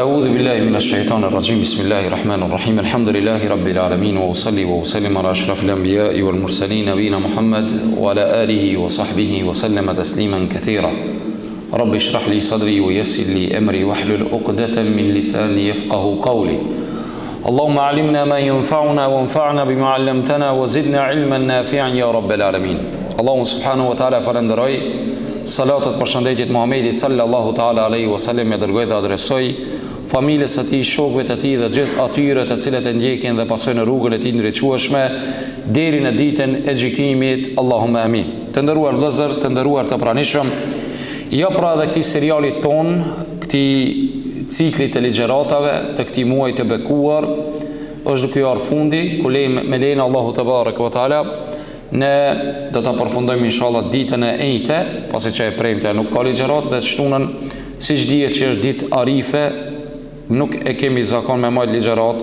أعوذ بالله من الشيطان الرجيم بسم الله الرحمن الرحيم الحمد لله رب العالمين وأصلي وأسلم على أشرف الأنبياء والمرسلين نبينا محمد وعلى آله وصحبه وسلم تسليما كثيرا رب اشرح لي صدري ويسر لي أمري واحلل عقدة من لساني يفقه قولي اللهم علمنا ما ينفعنا وانفعنا بما علمتنا وزدنا علما نافعا يا رب العالمين اللهم سبحانه وتعالى falenderoj salatat përshëndetjet Muhamedit sallallahu taala alaihi wasallam e dërgoi dhe adresoi familjes së tij, shokëve të tij dhe gjithë atyre të cilët e ndjekin dhe pasojnë në rrugën e tij ndriçueshme deri në ditën e gjykimit. Allahumma amin. Të nderuar vëllezër, të nderuar të pranishëm, jo pra dhe këtij serialit ton, këtij ciklit të ligjëratave të këtij muaji të bekuar, është duke ardhur fundi, ku me lejen Allahu te bareke ve taala ne do ta përfundojmë inshallah ditën e njëjtë, pasi që e premte nuk ka ligjërat dhe shtunën siç dihet që është ditë arife, nuk e kemi zakon me majt ligjërat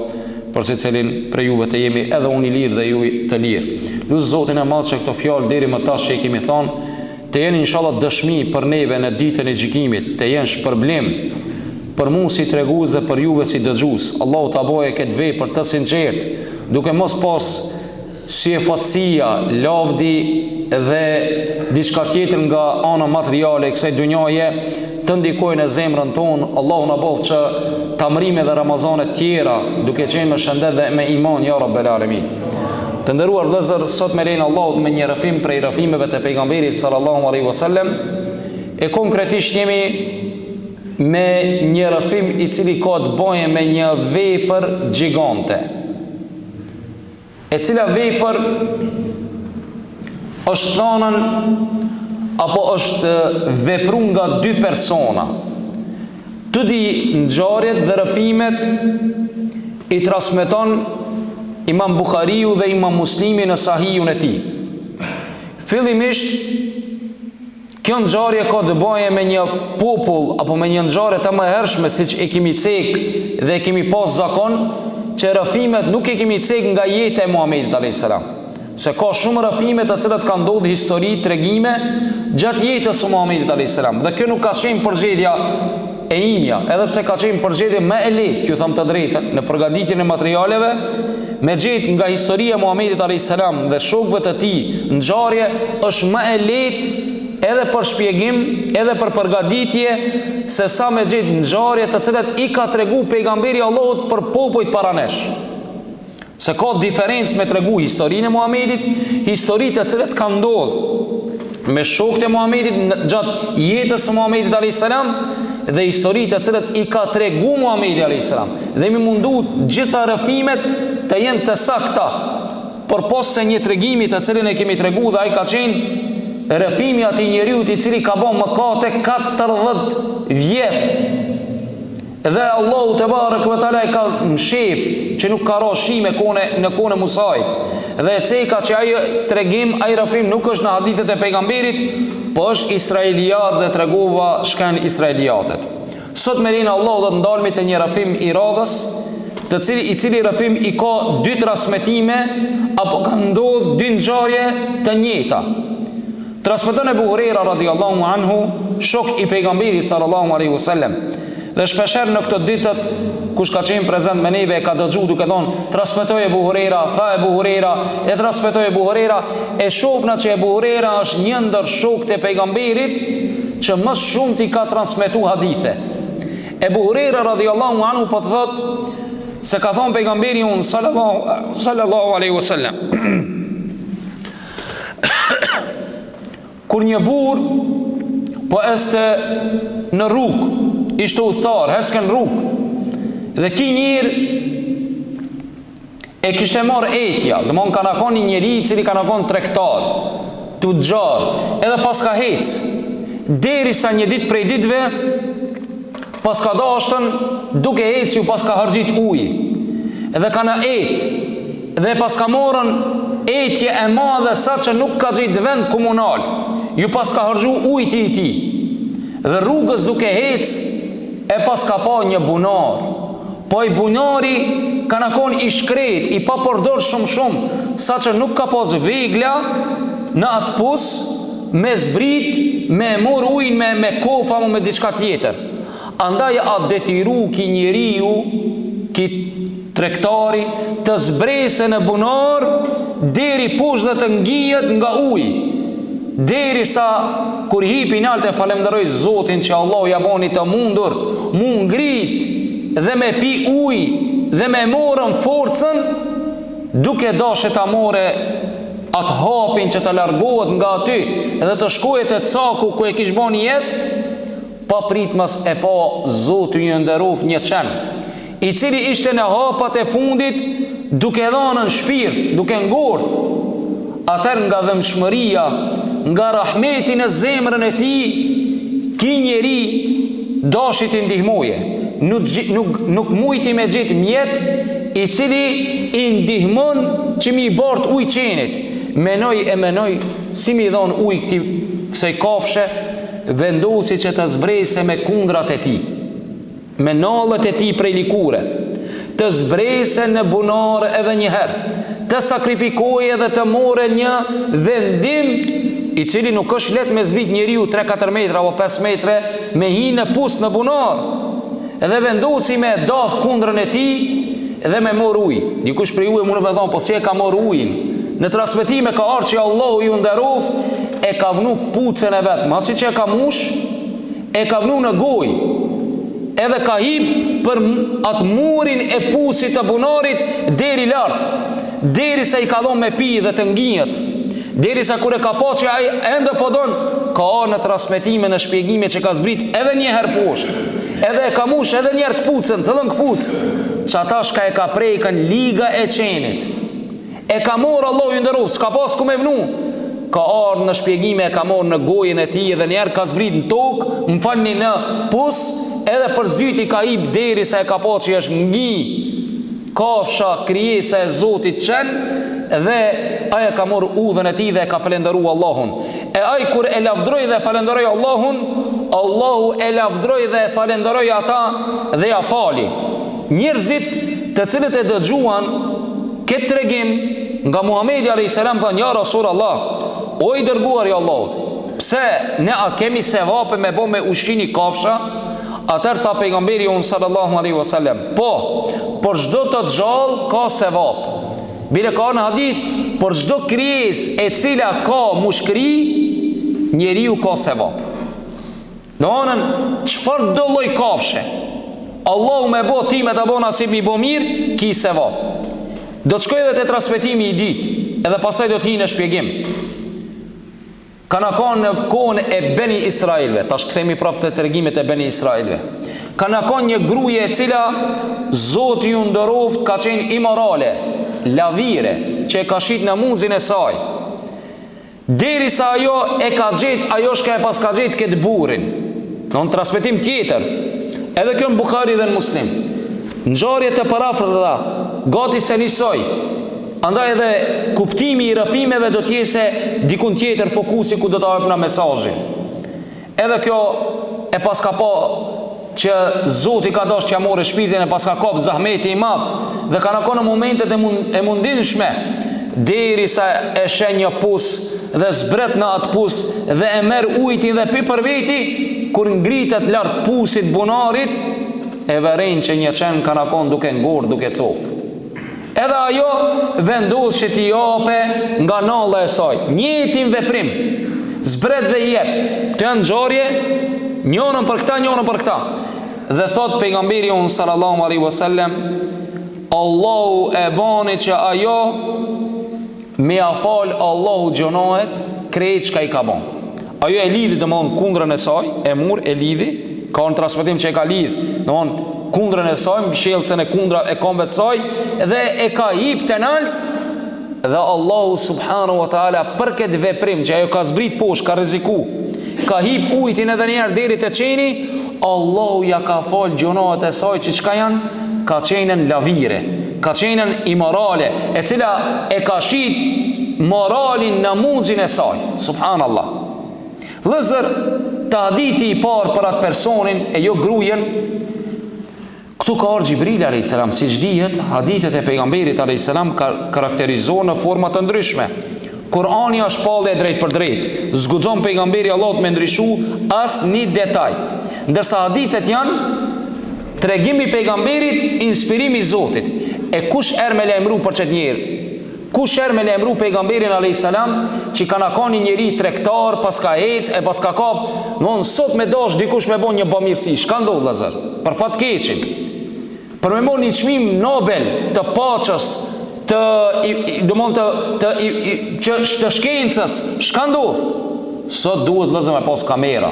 për secilin prej juve të jemi edhe unë i lirë dhe ju të lirë. Lusë Zotin e madh që këto fjalë deri më tash që i kemi thonë të jenë inshallah dëshmi për neve në ditën e gjykimit, të jenë shpërblim për mua si tregues dhe për juve si dëgjues. Allahu ta bëjë këtë vepër të sinqert, duke mos pas si e fatësia, lavdi dhe diçka tjetër nga ana materiale e kësaj dunjaje të ndikojnë në zemrën tonë. Allahu na bëft që tamrime dhe Ramazane tjera duke qenë me shëndet dhe me iman ya rabbel alamin. Të nderuar vëllezër, sot me lejen e Allahut me një rrëfim prej rrëfimeve të pejgamberit sallallahu alaihi wasallam, e konkretisht jemi me një rrëfim i cili ka të bëjë me një vepër gjigante, e cila vepër është thënën apo është vepru nga dy persona. Të di ngjarjet dhe rrëfimet i transmeton Imam Buhariu dhe Imam Muslimi në Sahihun e tij. Fillimisht kjo ngjarje ka të bëjë me një popull apo me një ngjarje të mëhershme, siç e kemi cek dhe e kemi pas zakon që rrëfimet nuk e kemi cek nga jeta e Muhamedit alayhis salam, se ka shumë rrëfime të cilat kanë ndodhur histori, tregime gjatë jetës së Muhamedit alayhis salam, dhe kjo nuk ka qenë përgjedhja e imja, edhe pse ka qenë përgjedhje më e lehtë, ju them të drejtën, në përgatitjen e materialeve, me gjetë nga historia e Muhamedit alayhis salam dhe shokëve të tij ngjarje është më e lehtë edhe për shpjegim, edhe për përgatitje, se sa me gjetë ngjarje të cilat i ka tregu pejgamberi Allahut për popujt para nesh. Se ka diferencë me tregu historinë e Muhamedit, historitë të cilat kanë ndodhur me shokët e Muhamedit gjatë jetës së Muhamedit alayhis salam dhe historitë të cilat i ka tregu Muhamedi alayhis salam. Dhe mi mundu gjitha rrëfimet të jenë të sakta, por pas se një tregimi të cilin e kemi tregu dhe ai ka qenë rrëfimi atij njeriu i cili ka bën mëkate 40 vjet. Dhe Allahu te bareke ve taala e ka mshef që nuk ka rashime në kohën e Musait. Dhe e ceka që ai tregim, ai rrëfim nuk është në hadithet e pejgamberit, po është israeliat dhe tregova shkan israeliatet. Sot me lejen e Allahut do të ndalemi te një rrëfim i radhës, i cili rrëfim i ka dy transmetime apo ka ndodhur dy ngjarje të njëjta. Transmeton Ebu Huraira radiallahu anhu, shok i pejgamberit sallallahu alaihi wasallam. Dhe shpeshherë në këto ditët kush ka qenë prezant me neve e ka dëgjuar duke thonë transmetoi Ebu Huraira, tha Ebu Huraira, e transmetoi Ebu Huraira, e shohna që Ebu Huraira është një ndër shokët e pejgamberit që më shumë ti ka transmetuar hadithe. Ebu Huraira radiallahu anhu po thotë se ka thonë pejgamberi unë sallallahu alaihi wasallam, kur një burr po este në rrugë, ishte udhëtar, hecke në rrugë, dhe ki njërë e kishte marrë etja, dhe mon kanë akon një njeri cili kanë akon tregtar, të gjarë, edhe pas ka hec, deri sa një dit prej ditve, pas ka dashtën, duke hec ju pas ka hargjit uji, edhe kanë et, dhe pas ka morën etje e madhe sa që nuk ka gjitë vend komunal, ju pas ka hargju ujt i ti, dhe rrugës duke hec, e pas ka pa një bunar, po i bunari kanë akon i shkret, i pa përdor shumë, sa që nuk ka pas vegla në atë pus, me zbrit, me mor ujnë me kofa, me diçka tjetër. Andaj a detiru ki njeriu, ki tregtari, të zbrese në bunar deri poshtë dhe të ngijet nga uji, deri sa kur hipi nalt e falemderoj Zotin që Allah ja boni të mundur mu ngrit dhe me pi uj dhe me morën forcën, duke dashë ta more atë hapin që të largohet nga aty dhe të shkohet e caku ku e kish bani jetë, pa pritmas e pa Zotin ju nderof një qen, i cili ishte në hapat e fundit duke dhënë në shpirt, duke ngurth, atër nga dhëmshmëria, nga rahmetin e zemrën e ti, ki njeri dashit i ndihmoje, nuk mujti me gjithë mjet i cili i ndihmon që mi bart uj qenit. Menoj si mi dhon uj kësaj kafshe, vendosi që të zbrese me kundrat e ti, me nallët e ti prej likure, të zbrese në bunare edhe njëherë, të sakrifikoje edhe të more një vendim i cili nuk është let me zbit njeriu 3-4 metra apo 5 metre me hi në pus në bunar, edhe vendosi me dath kundrën e ti edhe me mor uj. Dikush prej uje mune me thonë, po si e ka mor ujin? Në transmetime ka arë që Allahu ju nderov e ka vnu pucën e vetë, masi që e ka mush, e ka vnu në goj, edhe ka hip për atë murin e pusit të bunarit deri lartë, deri se i ka dhonë me pi dhe të nginjët, deri sa kur e ka po që ai ende po donë, ka arë në transmetime në shpjegime që ka zbrit edhe njëherë poshtë, edhe e ka mush edhe njerë këpucën, cëllën këpucë, që ata shka e ka prejkën liga e qenit, e ka morë Allah ju ndërru, s'ka pas ku me vnu, ka ardhë në shpjegime, e ka morë në gojën e ti, edhe njerë ka zbrit në tokë, më falni në pus, edhe për zdyti ka ip deri sa e ka po që është ngi, kafsha krijesa e Zotit qenë, dhe aja ka morë udhën e ti dhe e ka falenderu Allahun. E aj kur e lavdroj dhe falenderoj Allahun, Allahu e lavdroj dhe falenderoj ata dhe ja fali. Njerëzit të cilët e dëgjuan këtë tregim nga Muhamedi a.s. thënë, ja Rasul Allah, o i dërguar i Allahut, pse ne a kemi sevape me bo me ushqini kafsha? Atër tha pejgamberi unë sallallahu alaihi wasallam, po, për çdo të gjallë ka sevap. Bile ka në hadith, për çdo krijesë e cila ka mushkëri, njeriu ka sevap. Në anën, çfarë do lloj kafshe, Allahu me bo ti me të bo nasib mi bo mirë, ki sevap. Do të shkoj edhe te transmetimi i ditë, edhe pasaj do të hi në shpjegim. Kana kanë në kohën e Beni Israilve, tash këthemi prapë të tregimit e Beni Israilve. Kana kanë një gruje e cila Zoti ju nderoft ka qenë imorale, lavire, që e ka shit në muzin e saj. Deri sa ajo e ka gjetë, ajo shka e pas ka gjetë këtë burin. Në transmetim tjetër, edhe kjo në Bukhari dhe në Muslim, në gjarje të parafrëta, gati se njësoj, andaj edhe kuptimi i rëfimeve do t'je se dikun tjetër fokusi ku do t'a hapna mesazhin. Edhe kjo e pas ka po që Zoti ka dosh t'ja more shpirtin, e pas ka kop zahmeti i madh, dhe ka në konë momentet e mundinshme, deri sa e shen një pus dhe zbret në atë pus dhe e merr ujtin dhe pi për veti, kur ngritet lartë pusit bunarit, e veren që një qenë ka në konë duke ngurë, duke cofë. Edhe ajo vendos që t'i jape nga nalla e saj, njëtin veprim, zbret dhe jep, të janë ngjarje, njënën për këta, njënën për këta. Dhe thot pejgamberi unë sallallahu alaihi wasallam, Allahu e bani që ajo me afal Allahu gjonohet krejt që ka i ka ban. Ajo e lidhi dhe mon kundrën e saj, e mur e lidhi, ka në transmetim që e ka lidhi, dhe mon kundrën e saj, mshelcën e kundra e kombet saj, dhe e ka hip të nalt, dhe Allahu subhanahu wa ta'ala për këtë veprim që ajo ka zbrit posh, ka riziku, ka hip ujtin edhe njerë deri të qeni, Allahu ja ka fal gjunohet e saj që qka janë, ka qenën lavire, ka qenën imorale, e cila e ka shit moralin në muzin e saj, subhanallah. Vëzër, të hadithi i parë për atë personin e jo grujen, këtu ka arë Gjibril a.s. Si që dihet, hadithet e pejgamberit a.s. karakterizohen në format të ndryshme. Kurani është shpallje drejt për drejt. Zguxon pejgamberi Allahut me ndryshu as një detaj. Ndërsa hadithet janë tregimi i pejgamberit, inspirimi i Zotit. E kush erë me lajmëru për çet njerë? Kush erë me lajmëru pejgamberin alayhis salam që kanë ka një njeri tregtar, pas ka ec, e pas ka kap, domthon sot me dash dikush me bën një bamirësi, çka ndodh vëllazër? Për fat keqin. Për me marrë një çmim Nobel të paçës, të shkencës, çka ndodh? Sot duhet vëllazër me pas kamera.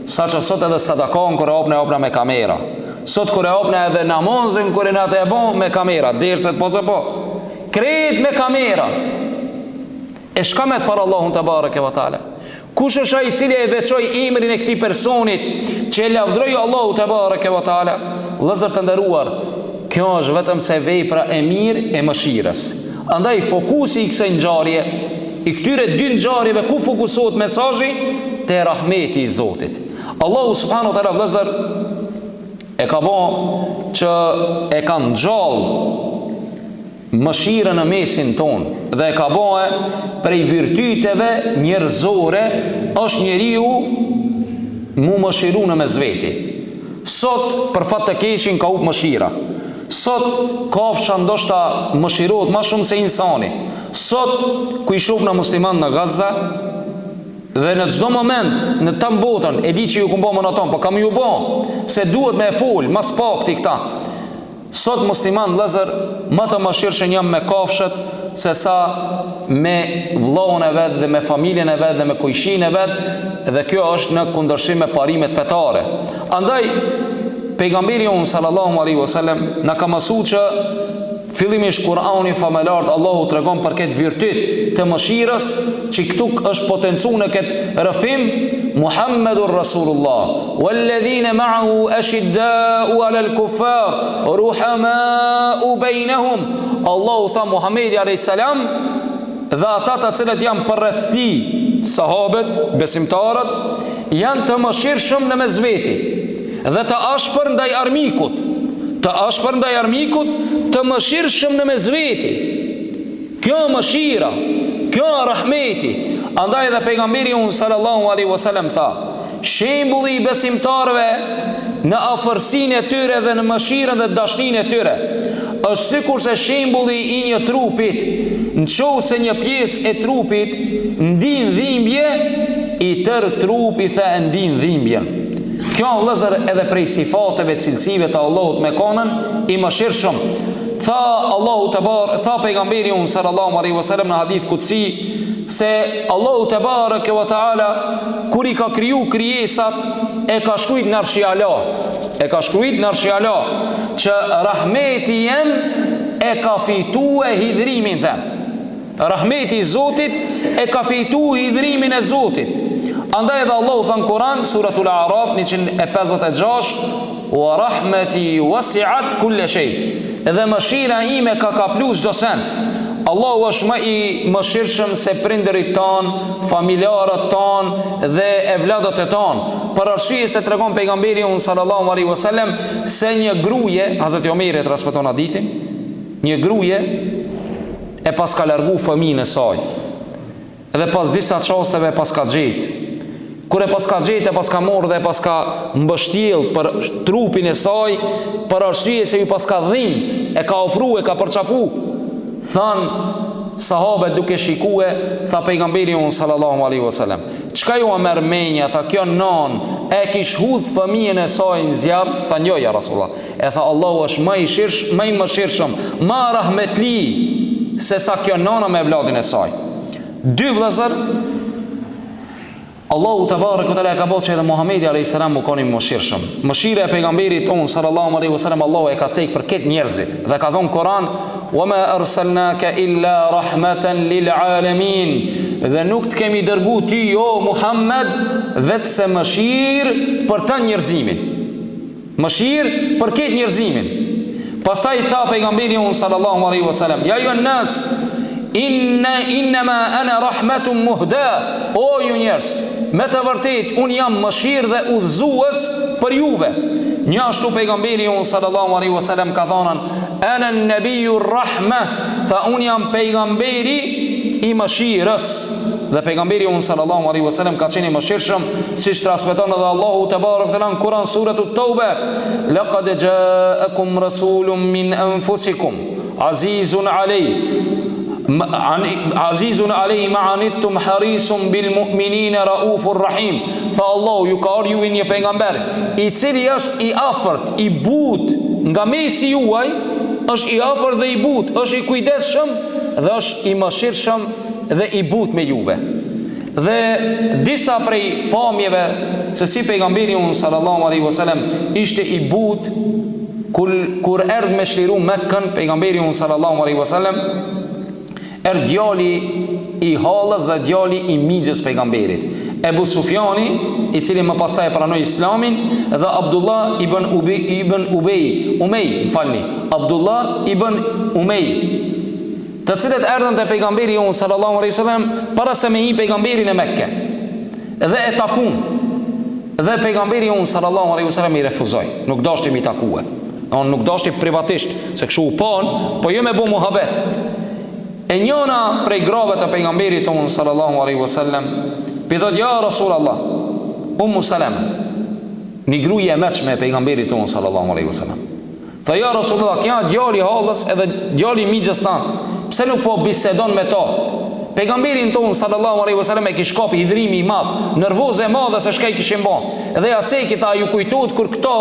Saqë sot edhe sadakon kur e hapna me kamera. Sot kur e hapna edhe namazin kur e natë e bën me kamera, derset po. Krejt me kamera. E shkamet për Allahun të bareke wa taala. Kush është ai i cili e veçoi emrin e këtij personit që e lavdroi Allahu te bareke ve taala? Vëllezër të nderuar, kjo është vetëm se vepra e mirë e mëshirës. Andaj fokusi i kësaj ngjarje, i këtyre dy ngjarjeve, ku fokusohet mesazhi? Te rahmeti i Zotit. Allahu subhanahu wa taala, vëllezër, e ka bën që e ka ngjall mëshirën në mesin tonë dhe e ka bëhe prej virtyteve njerëzore është njeriu mu mëshiru në mes veti. Sot për fat të keqin ka up mëshira. Sot kafsha ndoshta mëshirohet ma shumë se insani. Sot ku i shoh në musliman në Gaza dhe në çdo moment në të botën e di që ju kumbo më në tonë, po kam ju bo se duhet me e fol mas pakti këta. Sot musliman vëllezër më të mëshirshëm jam me kafshët se sa me vllahun e vet dhe me familjen e vet dhe me kujshin e vet, dhe kjo është në kundërshtim me parimet fetare. Andaj pejgamberi sallallahu alaihi wasallam na ka mësuar që fillimisht Kur'ani famelart Allahu tregon për këtë virtyt të mëshirës që këtu është potencuar në këtë rrëfim Muhammedur Rasulullah walladhina ma'ahu ashidda'u 'alal kuffar ruhama'u bainahum. Allahu tha Muhamedi alayhis salam dhe ata të cilët janë përrethti sahabët, besimtarët, janë të mëshirshëm në mes veti dhe të ashpër ndaj armikut. Të ashpër ndaj armikut, të mëshirshëm në mes veti. Kjo mëshira, kjo rahmeti. Andaj dhe pejgamberi sallallahu alaihi wasallam tha, shembulli i besimtarëve në afërsinë e tyre dhe në mëshirën dhe dashninë e tyre është sikur se shembulli i një trupit, nëse një pjesë e trupit ndin dhimbje, i tërë trupi the ndin dhimbjen. Kjo vëllezër edhe prej sifateve, cilësive të Allahut me konën i mëshirshëm. Tha Allahu tha pejgamberi sallallahu alaihi wasallam në hadith kutsi se Allahu te bareke ve taala kur i ka kriju krijesat e ka shkruajt në Arshi Ala. E ka shkruajt në Arshi Ala që rahmeti jem e ka fitue hidhrimin them. Rahmeti i Zotit e ka fitue hidhrimin e Zotit. Andaj edhe Allahu thënë Kur'an, suratul A'raf 156, wa rahmeti wasi'at kulle shay. Edhe mëshira ime ka kaplu çdo sen. Allahu është më i mëshirshëm se prindërit tan, familjarët tan dhe evladët e tan. Për arsye se tregon pejgamberi sallallahu alaihi wasallam se një gruaje, Hazreti Omeri transmeton hadithin, një gruaje e pas ka largu fëmijën e saj. Dhe pas disa çasteve pas ka gjetë. Kur e pas ka gjetë, pas ka morë dhe pas ka mbështjell për trupin e saj, për arsye se ju pas ka dhimbë, e ka ofru, e ka përçafu. Than sahabët duke shikue, tha pejgamberi sallallahu alaihi wasallam, çka ju merr menja? Tha kjo non e kish hudh fëmijën e saj në zjarr? Tha jo ja Rasulullah. E tha Allahu është më i mëshirshëm, më rahmetli se sa kjo nona me vladin e saj. Dy vëllezër, Allahu te bareke te ala ka bëu që edhe Muhamedi alayhis salam u koni mëshirshëm. Mëshira e pejgamberit ton sallallahu alaihi wasallam Allahu e ka cek për këtë njerëzit dhe ka thënë Kur'an, "Wa ma arsalnaka illa rahmatan lil alamin." Dhe nuk të kemi dërguar ti o Muhammed vetëse mëshirë për të njerëzimin. Mëshirë për këtë njerëzimin. Pastaj tha pejgamberi sallallahu alaihi wasallam, "Ya ayyuhan nas, innama ana rahmatun muhda." O ju njerëz, me të vërtet unë jam mëshirë dhe udhëzues për juve. Një ashtu pejgamberi sallallahu alaihi wasallam ka thënë, "Ana an-nabiyyu rahma." Tha unë jam pejgamberi i mëshirës. Dhe pejgamberi unë sallallahu alaihi wasallam ka qenë i mëshirshëm, siç transmeton edhe Allahu te barekuhu në Kur'an suratu Tauba, laqad ja'akum rasulun min anfusikum azizun alayhi ma anittum harisun bil mu'minina raufur rahim. Tha Allahu, ju ka ardhur juve një pejgamber i cili është i afërt, i butë nga mesi juaj, është i afërt dhe i butë, është i kujdesshëm dhe është i mëshirshëm dhe i butë me juve. Dhe disa prej pamjeve se si pejgamberi unë sallallahu alaihi wasallam ishte i butë kur erdh me shliru Mekkën, pejgamberi unë sallallahu alaihi wasallam erdh djali i Hallës dhe djali i migjës pejgamberit, Ebu Sufjani, i cili më pastaj e pranoi Islamin, dhe Abdullah ibn Abdullah ibn Umej, të cilët erdhën te pejgamberi unë sallallahu alaihi wasallam para se me hi pejgamberin e Mekke, dhe e takun. Dhe pejgamberi unë sallallahu alaihi wasallam i refuzoi, nuk dashti mi takue. On nuk dashti privatisht, se kështu u pan, po jo me bu muhabet. E njëna prej grave të pejgamberit unë sallallahu alaihi wasallam pidhot, ja Rasulallah, Ummu Salama, një gruaje e mëshme e pejgamberit unë sallallahu alaihi wasallam. Tha, ja Rasulallah, kja djali Hallës edhe djali migjës tanë, pse nuk po bisedon me to? Pejgamberin tonë sallallahu alaihi wasallam e kish kapi hidhrimi i madh, nervoze e madhe se çka i kishin bën. Edhe ja ceki tha, ju kujtohet kur këto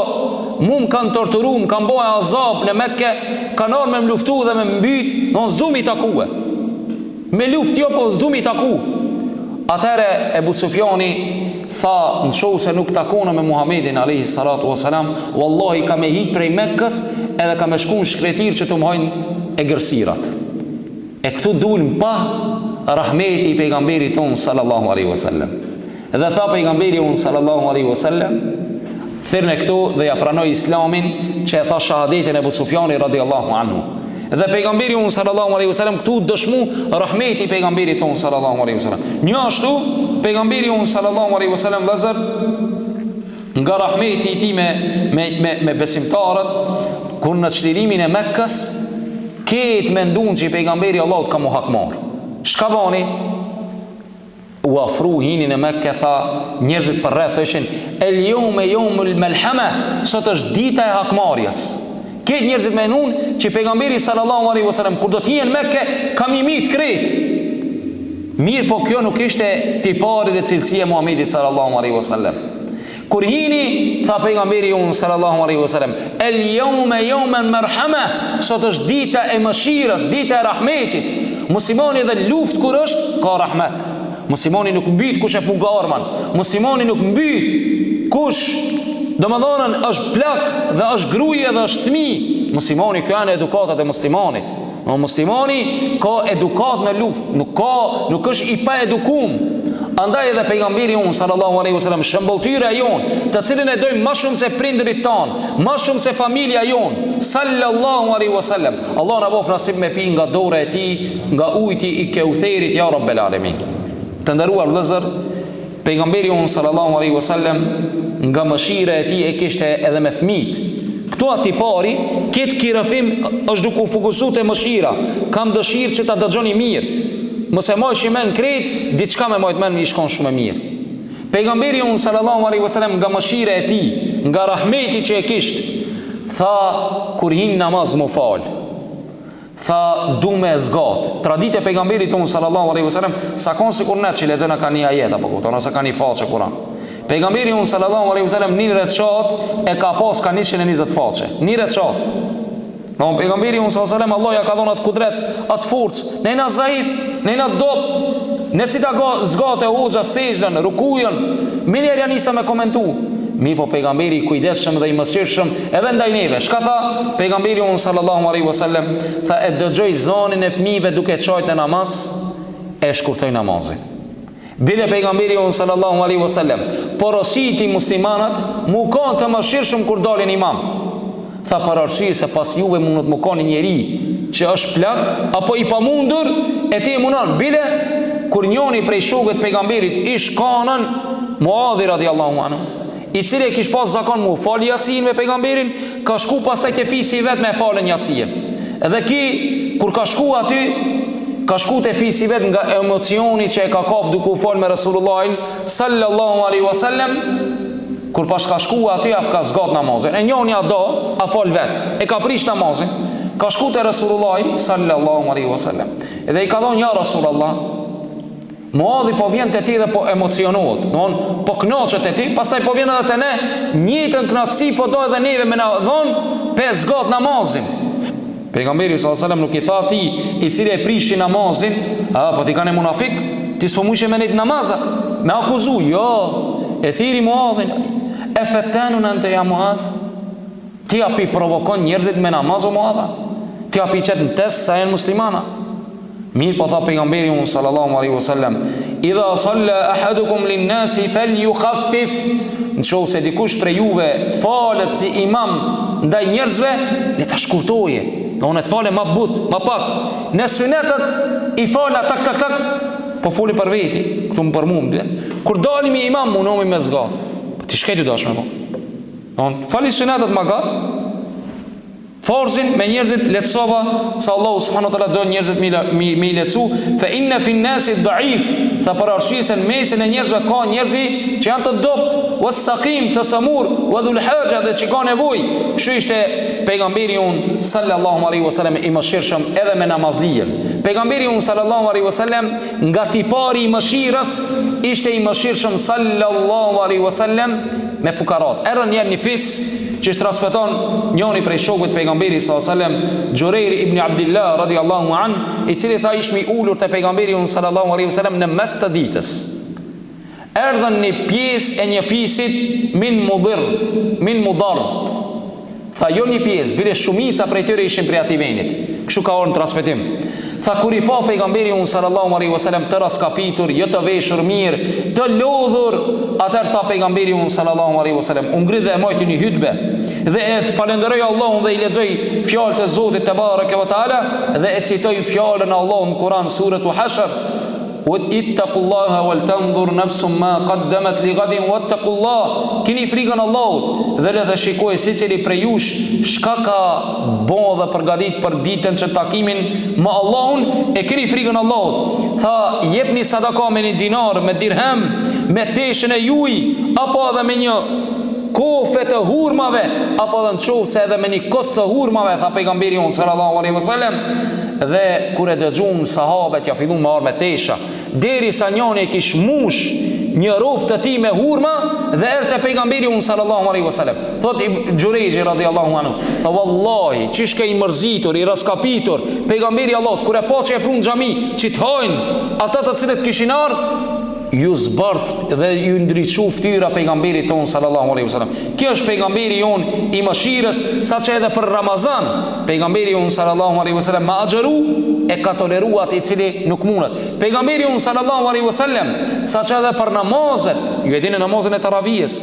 mu më kanë torturuar, më kanë bëu azab në Mekke, kanë ardhur me më luftu dhe me më mbyt, non s'du mi takue. Me luftë jo, po s'du mi taku. Atëherë Ebu Sufjani tha, në shoh se nuk takona me Muhamedin alayhi salatu wasalam, wallahi ka me hik prej Mekkës edhe ka me shku në shkretir që të më hajnë e gërsirat. E këtu dulm pa rahmeti i pejgamberit tonë sallallahu alaihi wasallam. Dhe tha pejgamberi unë sallallahu alaihi wasallam, thirrën këtu dhe ja pranoi Islamin, që e tha shahadetin Ebu Sufjani radiallahu anhu. Dhe pejgamberi unë sallallahu alaihi wasallam këtu dëshmu rahmeti i pejgamberit tonë sallallahu alaihi wasallam. Një ashtu pejgamberi unë sallallahu alaihi wasallam vëllazër, nga rahmeti i tij me besimtarët, kur në çlirimin e Mekkës ketë mendun që i pejgamberi Allahut ka mu hakmar. Shka bani? U afru hinin e Mekke, tha, njerëzit për rreth thëshin, el yawma yawmul malhama, sot është dita e hakmarjes. Ketë njerëzit mendun që pejgamberi sallallahu alaihi wasallam kur do të hijen Mekke kam i mit kret. Mirë, po kjo nuk ishte tipari dhe cilësia e Muhamedit sallallahu alaihi wasallam. Kur hini, tha pejgamberi unë sallallahu alaihi wasallam, el yawma yawman marhama, sot është dita e mëshirës, dita e rahmetit. Muslimani dhe luft kur është, ka rahmet. Muslimani nuk mbyt kush e fug armën. Muslimani nuk mbyt kush, domethënë është plak dhe është gruaje dhe është fëmijë. Muslimani, kjo janë edukatat e muslimanit. Muslimani ka edukat në luft, nuk është i pa edukum. Andaj edhe pejgamberi unë sallallahu alaihi wasallam, shëmbulltyra jonë, të cilin e dojmë më shumë se prindërit tanë, më shumë se familja jonë, sallallahu alaihi wasallam. Allah na bof nasib me pi nga dora e tij, nga ujti i Kautherit, ya rabbel alamin. Të nderuar vëllezër, pejgamberi unë sallallahu alaihi wasallam nga mëshira e tij e kishte edhe me fëmijët. Këtu ati pari, këtë kirëfim është duke u fokusuar te mëshira. Kam dëshirë që ta dëgjoni mirë. Mos e moj shimen kret, diçka me mojt men më i shkon shumë mirë. Pejgamberi unë sallallahu alaihi wasallam nga mëshira e tij, nga rahmeti që e kishte, tha kur hin namaz më fal. Tha du me zgat. Traditë e pejgamberit unë sallallahu alaihi wasallam, sa kon sikur ne që lexojnë ka një ajet apo kupton ose ka një faqe Kur'an. Pejgamberi unë sallallahu alaihi wasallam një recat e ka pas ka 120 faqe. Një recat. Në pejgamberi unë sallallahu alaihi wasallam, Allah ja ka dhënë atë kudret, atë forcë, nëna zaif, nëna dop, nësi ta zgate hoxha sejdën, rukujën, mirë janë nisa me komentu. Mi po pejgamberi i kujdesshëm dhe i mëshirshëm edhe ndaj neve. Çka tha pejgamberi unë sallallahu alaihi wasallam? Tha e dëgjoj zonin e fëmijëve duke çojt në namaz, e shkurtoj namazin. Bile pejgamberi unë sallallahu alaihi wasallam porositi muslimanat mu kanë të mëshirshëm kur dalin imam. Tha për arsye se pas juve mund të më kanë njeri që është plak apo i pamundur e ti mundon. Bile kur njoni prej shokëve të pejgamberit ish kanën Muadhi radiallahu anhu, i cili e kish pas zakon mu fal yatsin me pejgamberin, ka shku pastaj te fisi vet me falën yatsin. Edhe ki kur ka shku aty ka shku te fisi vet nga emocioni që e ka kap duke u fol me Resulullahin sallallahu alaihi wasallam. Kur pas ka shku aty ka zgat namazin. E njoni do a fol vet. E ka prish namazin. Ka shku te Resulullahi sallallahu alaihi wasallam. Edhe i ka thonë ja Rasulullah, Muadhi po vjen te ti dhe po emocionohet. Domthon po kënaqet te ti, pastaj po vjen edhe te ne, njëjtën kënaqësi po do edhe neve me na dhon 5 gat namazin. Pejgamberi sallallahu alaihi wasallam nuk i tha ti i cili e prishi namazin, po ti kanë munafik, ti s'po mushe me net namaza. Me akuzu, jo, e thiri Muadhin, e fetanun ante ja Muadh. Ti api provokon njerëzit me namaz o Muadha. Ti api qet në test sa janë muslimana. Mirë po tha pejgamberi sallallahu alaihi wasallam, idha salla ahadukum lin-nasi falyukhaffif. Nëse dikush prej juve falet si imam ndaj njerëzve, le ta shkurtoje. Do të fale ma but, ma pak. Në sunetet i fala tak, po foli për veti, këtu më për mua. Kur dalim i imam, munomi me zgat. Po ti shkëti dashme po. Don fali sunetet ma gat. Forzin me njerëzit letësova, sa Allahu subhanahu wa taala do njerëzit mi letësu, fa inna fi an-nasi dha'if, tha për arsye se në mesin e njerëzve ka njerëzi që janë të dopt, was-saqim, të samur, wa dhul haja, dhe që ka nevojë. Kështu ishte pejgamberi un sallallahu alaihi wasallam i mëshirshëm edhe me namazlijen. Pejgamberi un sallallahu alaihi wasallam nga tipari i mëshirës ishte i mëshirshëm sallallahu alaihi wasallam me fukarat. Erën një nifis që transmeton njëri prej shokut pejgamberit sallallahu alaihi wasallam, Xhureir ibn Abdullah radhiyallahu an, i cili tha ishmi ulur te pejgamberi sallallahu alaihi wasallam në mes të ditës. Erdhën një pjesë e një fisit min mudar. Tha jo një pjesë, bile shumica prej tyre ishin prej atij venit. Kështu ka orë në transmetim. Tha kur i pa pejgamberi sallallahu alaihi wasallam të raskapitur, jo të veshur mirë, të lodhur, atëherë tha pejgamberi sallallahu alaihi wasallam, u ngrit dhe e mojti një hutbe dhe e falenderoj Allahun dhe i lexoj fjalët e Zotit te bareke ve taala dhe e citoj fjalën e Allahut në Kur'an suratu Hashr, ittaqullaha wal tanzur nafsum ma qaddamat li ghadin wattaqullah. Keni frikën Allahut dhe le të shikojë secili prej jush çka ka bën dhe përgatit për ditën që takimin me Allahun, e keni frikën Allahut. Tha jepni sadaka me një dinar, me dirhem, me teshën e juaj, apo edhe me një kofe të hurmave, apo edhe në qovë se edhe me një kos të hurmave, tha pejgamberi sallallahu alaihi wasallam. Dhe kur e dëgjuan sahabët ja fillun me armë tesha, derisa njëri kish mush një rrugë të tij me hurma dhe erdhi pejgamberi sallallahu alaihi wasallam. Thot Xhureji radhiyallahu anhu, tha wallahi çish ka i mërzitur, i raskapitur pejgamberi Allahut kur e pa që e prun xhami, që të hajnë ata të cilët kishin ardhur, ju zbardh dhe ju ndriçu fytyra pejgamberit ton sallallahu alaihi wasallam. Kjo është pejgamberi jon i mëshirës, saqë edhe për Ramazan pejgamberi jon sallallahu alaihi wasallam ma agjëru e ka toleruar atë i cili nuk mundet. Pejgamberi jon sallallahu alaihi wasallam saqë edhe për namazet, ju e dini namazin e taravijes,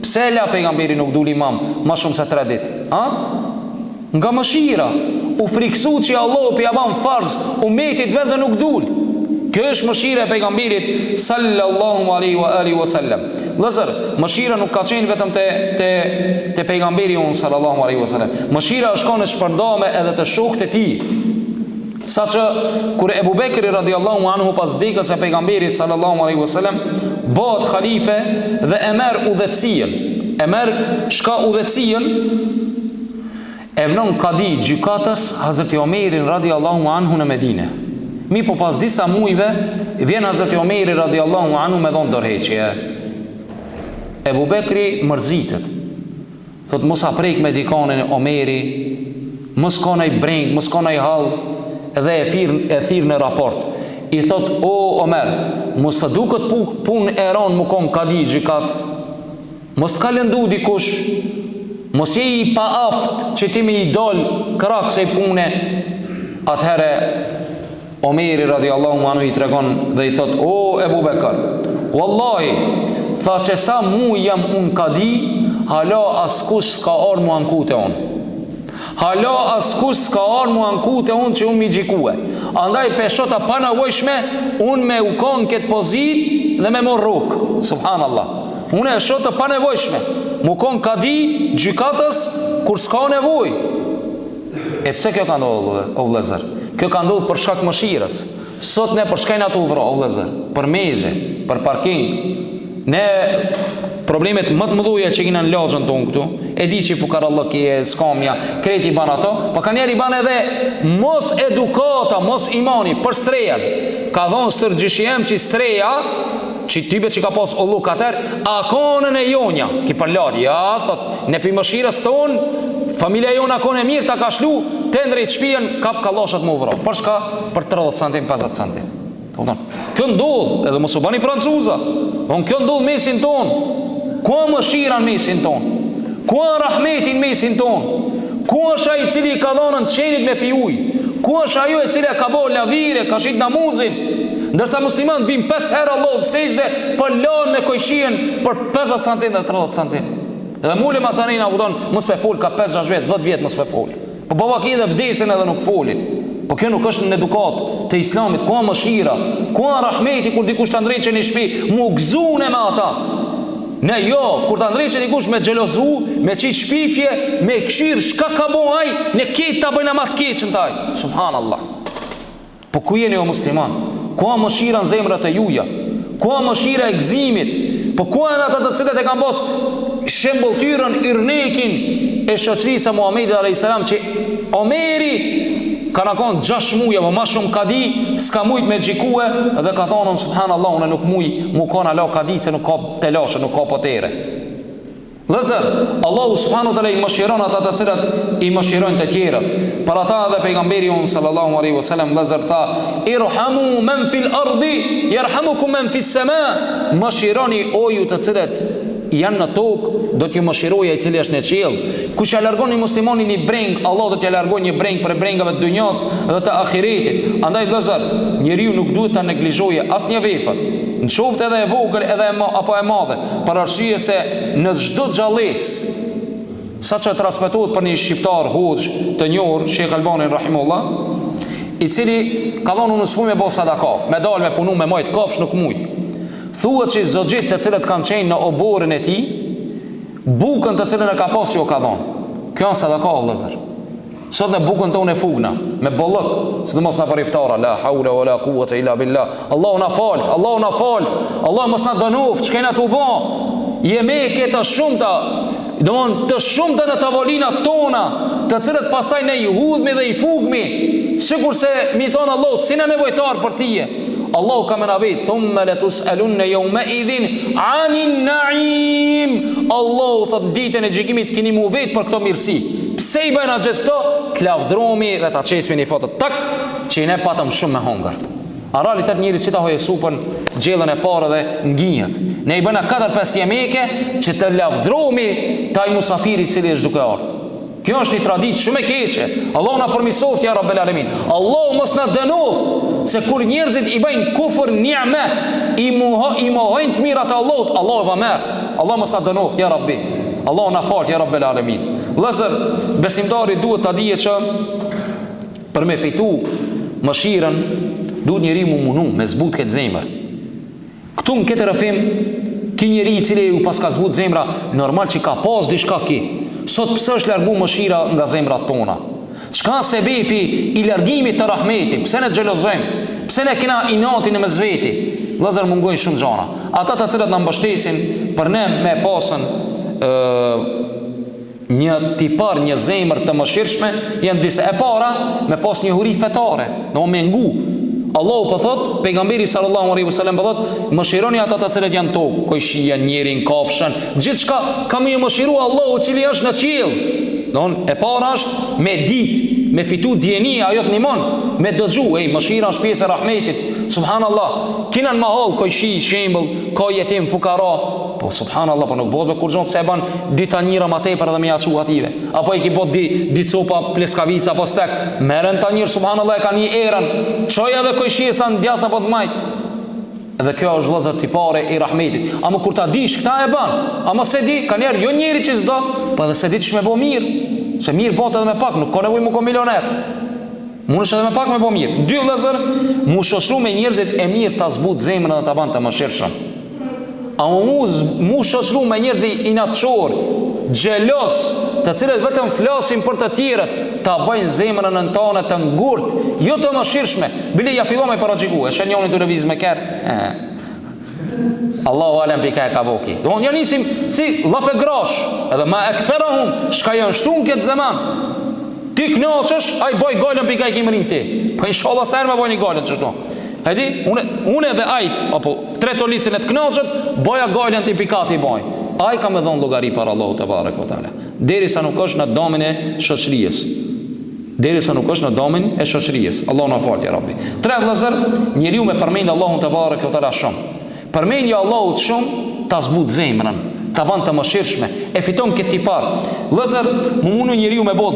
pse la pejgamberi nuk duli imam më shumë se 3 ditë? Nga mëshira, u friksu që Allahu pi ban farz umetit vetë dhe nuk dul. Kjo është mëshira e pejgamberit sallallahu alaihi wasallam. Vëllazër, mëshira nuk ka qenë vetëm te pejgamberi sallallahu alaihi wasallam. Mëshira është kanë shpërndame edhe të shokët e tij. Saqë kur Ebu Bekri radhiyallahu anhu pas vdekjes së pejgamberit sallallahu alaihi wasallam bëhet khalife dhe e merr udhëtësinë. E merr shka udhëtësinë, e vnon kadi gjykatës Hazreti Omerin radhiyallahu anhu në Medinë. Mi po pas disa mujve vjen Hazreti Omeri radhiyallahu anhu me dhon dorëheqje. Ebu Bekri mërzitet. Thot mos a prek me dikanin Omeri, mos ka nai breng, mos ka nai hall, dhe e thirr në raport. I thot o Omer, mos të duket punë e ran më kon kadi gjykatës. Mos të ka lëndu dikush, mos je i pa aft që ti me i dol krak se pune. Atëherë Omeri radhiyallahu anhu i tregon dhe i thot o Ebu Bekr, wallahi tha që sa mu jam unë kadi, hala askush s'ka orë mu ankute unë. Hala askush s'ka orë mu ankute unë që unë mi gjikue. Andaj peshota pa nevojshme unë me u konë këtë pozit dhe me mor rrugë. Subhanallah. Unë e shotë pa nevojshme mu konë kadi gjykatës kur s'ka nevoj. E pse kjo ka ndodhur o vëllezër? Kjo ka ndodhur për shkak mëshirës. Sot ne për shkajna të uvro, o vëllezër, për meze, për parking. Ne problemet më të mëdhuja që kina në lagjën tonë këtu, e di që fukarallëkje, skamja, kreti ban ato, pa ka njerë i ban edhe mos edukata, mos imani, për strejan. Ka dhonë stërgjishjem që streja, që tybe që ka pas ollu kater, a konën e jonja, ki për ladi, ja, thot, ne për mëshirës tonë, familja jona kone mirë, ta ka shlu, të ndrejt shpijen, kap kaloshat më uvro. Për shka? Për 30 centim, 50 centim. Kjo ndodh, edhe mos u bani francuza, kjo ndodh mesin tonë. Kua mëshira në mesin tonë? Kua rahmetin mesin tonë? Kua është ai i cili ka dhonën qenit me pi ujë? Kua është ajo e cila ka bo lavire, ka shit namuzin? Ndërsa musliman bim 5 herë Allah sejde për lanë me kojshien për 50 centim dhe 30 centim. Edhe mule Masarina u donë, mos pe fol ka 5-6 vjetë, 10 vjetë mos pe fol. Po baba ki dhe vdesin edhe nuk folin. Po kjo nuk është në edukat të islamit. Kua mëshira, kua rahmeti kur dikush të ndrejqe një shpi, mu gzune me ata. Ne jo, kur të ndrejqe dikush me gjelozu, me qitë shpifje, me këshirë, shka ka bo aj, ne ketë të bëjnë amatë keqën taj. Subhanallah. Po ku jeni o musliman? Kua mëshira në zemrët e juja? Kua mëshira e gzimit? Po kua në ata të cilët e kam bos shembulltyrën irnekin e shoqërisë Muhamedit alayhis salam që Omeri ka na konë 6 muaj apo më shumë ka di s'ka mujt me xhikue dhe ka thonë subhanallahu unë nuk muj mu kanë ala ka di se nuk ka telashe, nuk ka potere. Lëzër, Allahu subhanahu taala i mëshiron ata të cilat i mëshirojnë të tjerët. Për ata dhe pejgamberi unë sallallahu alaihi wasallam lëzër tha irhamu men fil ardi yarhamukum men fis sama. Mëshironi o ju të cilët janë në tokë, do t'ju mëshiroja i cili është në qiell. Kush ja largon një muslimani një breng, Allah do t'ja largon një breng për brengave të dunjas dhe të ahiretit. Andaj vëllezër, njeriu nuk duhet ta neglizhojë asnjë vepër, në qoftë edhe e vogël edhe apo e madhe, për arsye se në çdo xhalles, saqë transmetohet për një shqiptar hoxh të njohur, Sheikh Albani rahimullah, i cili ka thonë unë s'muj me bë sadaka, me dal me punu me majt kafsh nuk muj. Thuhet që zogjit të cilët kanë qenë në oborën e tij, bukën të cilën e ka pas jo ka dhënë. Kjo është sadaka vëllazër. Sot në bukën tonë e fugna me bollëk, sidomos na për iftara, la haula wala quwata illa billah. Allahu na fal, Allahu na fal. Allahu mos na dënoft, çka na tu bë. Jemi këta shumta, domthon të shumta në tavolinat tona, të cilët pastaj ne i hudhmi dhe i fugmi, sikurse mi thon Allahu, si na nevojtar për tije. Allahu ka më na vet, thumma la tusalun yawma idhin anin na'im. Allahu thot ditën e gjykimit keni mu vet për këto mirësi. Pse i bëjnë gjithë këto? Të lavdromi dhe ta çesmi një foto tak që ne patëm shumë me hunger. A realitet njëri që ta hoje supën, gjellën e parë dhe nginjët. Ne i bëna 4-5 jemeke që të lavdromi taj musafiri cili është duke ardhur. Kjo është një traditë shumë e keqe. Allahu na përmisoft ja Rabbel Alamin. Allahu mos na dënoft se kur njerëzit i bëjnë kufër ni'me, i mohojnë të mirat e Allahut, Allahu va merr. Allahu mos na dënoft ja Rabbi. Allahu na fal ja Rabbel Alamin. Vëllazër, besimtari duhet ta dijë që për me fitu mëshirën duhet njeriu mu munu me zbut këtë zemër. Këtu në këtë rrëfim, ki njeri i cili u pas ka zbut zemra, normal që ka pas diçka ki. Sot pse është largu mëshira nga zemrat tona? Çka sebepi i largimit të rahmetit? Pse ne xhelozojmë? Pse ne kena inatin në mes veti? Vëllazër, mungojnë shumë gjëra. Ata të cilët na mbështesin për ne me pasën një tipar, një zemër të mëshirshme, janë disa. E para, me pas një huri fetare, do me ngu. Allahu po thot, pejgamberi sallallahu alaihi wasallam po thot, mëshironi ata të cilët janë tokë, kojshia, njerin, kafshën, gjithçka ka më mëshiru Allahu i cili është në qiell. Don e para është me ditë, me fitu dienia, ajo të nimon, me dëgju, mëshira është pjesë e rahmetit. Subhanallah, kinan mahall kojshi, shembull, ka jetim fukara. Po subhanallah, po nuk bëhet me kurrë pse e bën dita njëra më tepër edhe me ja çu ative. Apo i ki bot di copa pleskavica apo stek, merren ta njëri subhanallah e kanë një erën. Çoj edhe kojshi sa ndjat apo të majt. Edhe kjo është vëllazër tipare i rahmetit. Ama kur ta dish këta e bën, ama se di, kanë erë jo njëri që s'do, po edhe se di ç'më bë mirë. Se mirë bëhet edhe me pak, nuk ka nevojë më ko milioner. Mundesh edhe me pak me bë mirë. Dy vëllazër, mu shoshru me njerëzit e mirë ta zbut zemrën dhe ta bën të mëshirshëm. A mu shoshru me njerëzit inatçor, xhelos, të cilët vetëm flasin për të tjerët, ta bëjnë zemrën në tonë të ngurt, jo të mëshirshme. Bile ja fillon me paragjikuar, e shenjoni të lëviz me kerr. Allahu alem pika e ka boki. Do një nisim si llafe grosh, edhe ma aktharuhum, shka janë shtun këtë zaman. Ti knoqësh, ai boj golën pika i kimrin ti. Po inshallah sa herë më bojni golën çdo. E di, unë edhe ajt, apo tre tolicën e të knoqët, boja golën ti pikati boj. Ai ka me dhon llogari para Allahu te bareke ve teala. Derisa nuk është në domin e shoqërisë. Derisa nuk është në domin e shoqërisë. Allahu na falë ya Rabbi. Tre vëllezër, njeriu me përmend Allahun te bareke ve teala shumë. Përmendja Allahut shumë ta zbut zemrën, ta bën të mëshirshme, e fiton këtë tipar. Vëllezër, mundu njeriu me bë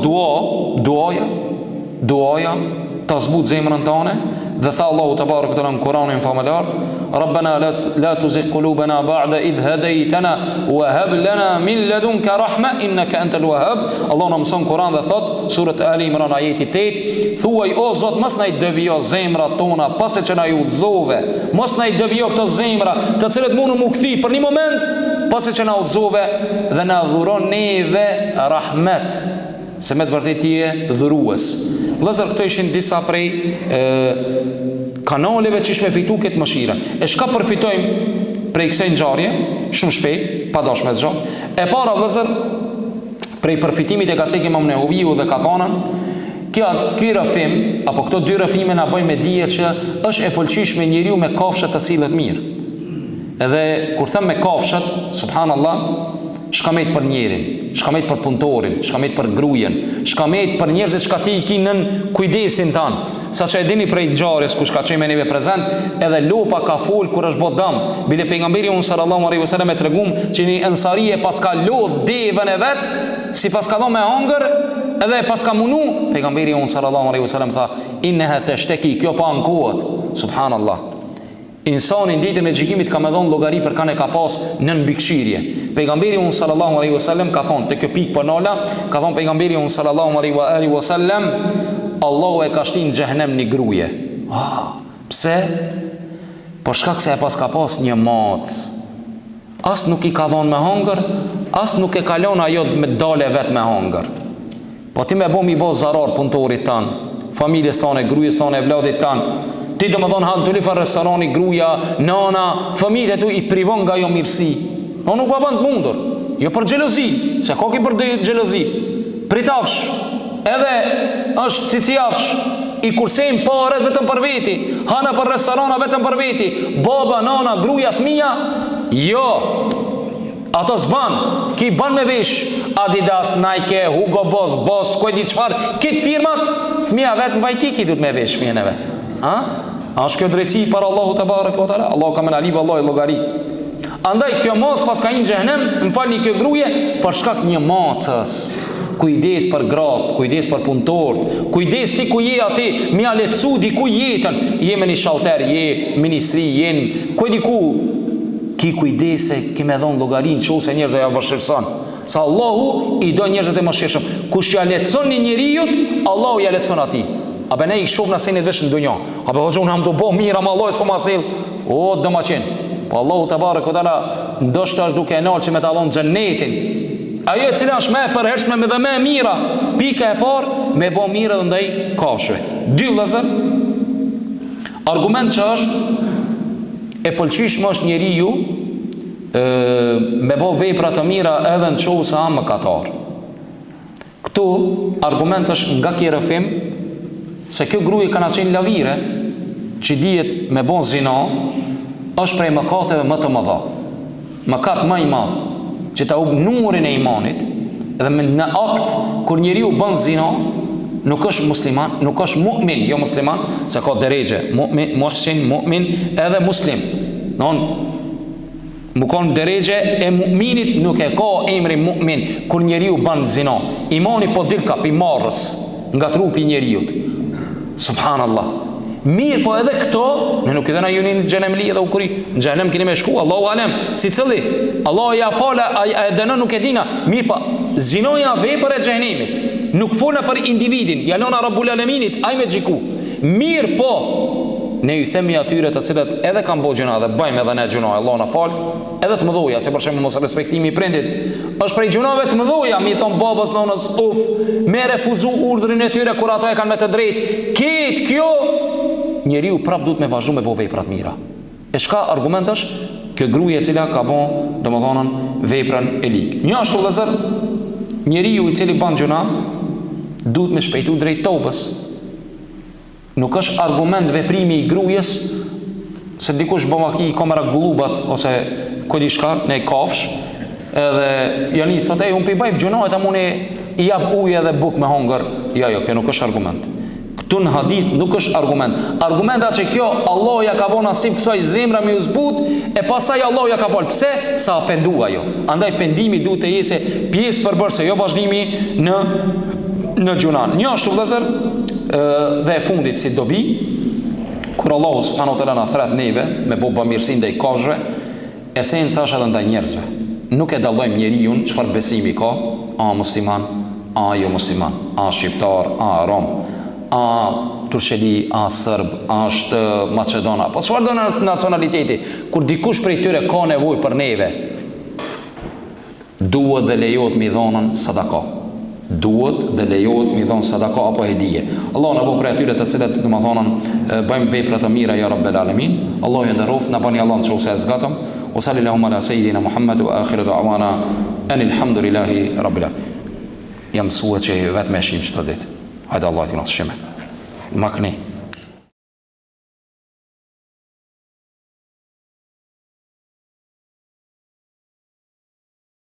duaja, ta zbut zemrën tonë, dhe tha Allahu te bareke ve teala në Kur'anin famëlar, Rabbana la tuzigh qulubana ba'da idh hadaytana wa hab lana min ladunka rahma innaka antal wahhab. Allahu na mëson Kur'an dhe thot surat Ali Imran ajeti 8, thuaj o Zot mos na i devijo zemrat tona pasi që na i udhëzove, mos na i devijo këto zemra të cilët mundun mu kthi për një moment pasi që na udhëzove dhe na dhuron neve rahmet, se me të vërtetë ti je dhurues. Vëllezër, këto ishin disa prej kanaleve që shme fitu këtë mëshira. E shka përfitojmë prej kësaj ngjarje, shumë shpejt, pa dashme të gjatë. E para vëllezër, prej përfitimit e ka cekë Imam Nevaviu dhe ka thonën, ky rrëfim, apo këto dy rrëfime na bëjnë me dije që është e pëlqishme njeriu me kafshët të sillet mirë. Edhe kur them me kafshët, subhanallah, shkamet për njerin, shkamet për punëtorin, shkamet për grujen, shkamet për njerëzit që ti i kinën kujdesin tanë. Sa që e dini prej ngjarjes kush ka qenë me neve prezent, edhe lupa ka fol kur është bot dam. Bile pejgamberi sallallahu alaihi wasallam e tregum që një ansarie pas ka lodh devën e vet, si pas ka dhënë me hongër, edhe pas ka munu, pejgamberi sallallahu alaihi wasallam tha, innaha tashtaki, kjo pa ankohet. Subhanallah. Insani ditën e gjykimit ka më dhënë llogari për kanë e ka pas nën mbikëqyrje. Pejgamberi sallallahu alaihi wasallam ka thonë te kjo pikë ponola, ka thonë pejgamberi sallallahu alaihi wasallam, Allahu e ka shtin në xhehenem një gruje. Pse? Por shkak se e pas ka pas një mac. As nuk i ka dhënë me hongër, as nuk e kalon ajo me dale vet me hongër. Po ti më bëmi bo zarar punëtorit tan, familjes tane, grujes tane, vladit tan. Ti do më thonë hanë të lifa restorani, gruja, nana, familje tu i privon nga jo mirësi. No nuk va bënd mundur. Jo për xhelozi, se koki për xhelozi. Pritafsh, edhe është ciciafsh, i kursejnë paret vetëm për veti, hana për restorana vetëm për veti, baba, nana, gruja, fëmija, jo. Ato s'ban, ki ban me vesh Adidas, Nike, Hugo Boss, kujt di çfarë, këtë firmat, fëmija vetë në vajtiki du të me vesh fëmijën e vetë. A është kjo drejtësi para Allahu te bareke ve teala? Allahu ka më nalib vallahi llogari. Andaj kjo mac pas ka një xhehenem, më falni kjo gruje për shkak një macës. Kujdes për gratë, kujdes për punëtorët, kujdes ti ku je aty, më lehtësu diku jetën, je me një shalter, je ministri, je ku diku, ki kujdese, ki me dhon llogarin, nëse njerëzit ja vështirëson. Sa Allahu i do njerëzit e mëshirshëm. Kush ja lehtëson një njeriu, Allahu ja lehtëson atij. A be ne i shoh nëse ne vesh në dunjë. A be hoxha unë ham do bë mirë, ama Allahu s'po ma sill. O do ma qen. Po Allahu te bareke ve teala ndoshta është duke e nalë që me ta dhon xhenetin. Ajo e cila është më e përhershme me dhe më e mira, pika e parë me bë mirë edhe ndaj kafshëve. Dy vëllezër, argument që është e pëlqyeshme është njeriu me bë vepra të mira edhe në çohë sa mëkatar. Këtu argument është nga ky rrëfim se kjo gruje kanë qenë lavire që dihet me bon zina është prej mëkateve më të mëdha. Mëkat më i madh që ta ub nurin e imanit, dhe në akt kur njeriu bën zina nuk është musliman, nuk është mu'min, jo musliman, se ka drejje, mu'min, muhsin, mu'min edhe muslim. Don më kanë drejje e mu'minit, nuk e ka emrin mu'min kur njeriu bën zina. Imani po dil ka pimarrës nga trupi i njeriu. Subhanallah. Mirë, po edhe këto, ne nuk i dhëna ju një xhenem li edhe u kuri. Në xhenem keni me shku, Allahu alem, si cili. Allahu ja fala, a dënon nuk e dina. Mirë, po zinoja vepër e xhenemit. Nuk fola për individin, ja lona Rabbul Alaminit, ai me xhiku. Mirë, po ne ju themi atyre të cilët edhe kanë bo gjuna dhe bëjmë edhe ne gjuna, Allah na fal, edhe të mëdhuja, se për shembull mos respektimi i prindit, është prej gjunave të mëdhuja, mi thon babas nonës me refuzu urdhrin e tyre kur ato e kanë me të drejtë. Këtë kjo njeriu prap duhet me vazhdu me bo vepra të mira. E çka argument është? Kjo gruaja e cila ka bon domethënë veprën e lig. Një ashtu vëllazër, njeriu i cili bën gjuna duhet me shpejtu drejt tobës. Nuk është argument veprimi i gruajes se dikush bëmaki kamera gullubat ose ku di shka në kafsh edhe janë nis thotë un pe bëj gjuna ta muni i jap ujë edhe buk me hongër. Jo, kjo nuk është argument. Këtu në hadith nuk është argument. Argumenta që kjo Allah ja ka bon nasip kësaj zemra me uzbut e pastaj Allah ja ka fal. Pse? Sa pendua jo. Andaj pendimi duhet të jese pjesë përbërëse, jo vazhdimi në gjunan. Një ashtu vëllazër dhe e fundit si dobi kur Allahu subhanahu wa taala na thret neve me bo bamirësi ndaj kafshëve, esenca është edhe ndaj njerëzve. Nuk e dallojmë njeriu çfarë besimi ka, a musliman, a jo musliman, a shqiptar, a rom, a tursheli, a sërb, a është macedona, po çfarë do nacionaliteti. Kur dikush prej tyre ka nevojë për neve, duhet dhe lejohet mi dhonën sadaka. Duhet dhe lejohet mi dhon sadaka apo hedije. Allah na bëj për atyre të cilët domethënë bëjmë vepra të mira ya rabbel alamin. Allahu ju nderoft, na bani Allah nëse e zgatëm. Wa sallallahu ala sayidina Muhammad wa akhiru da'wana anil hamdulillahi rabbil alamin. Jam mësuar që vetëm e shihim çdo ditë. Hajde Allah t'ju na shëmë. Makni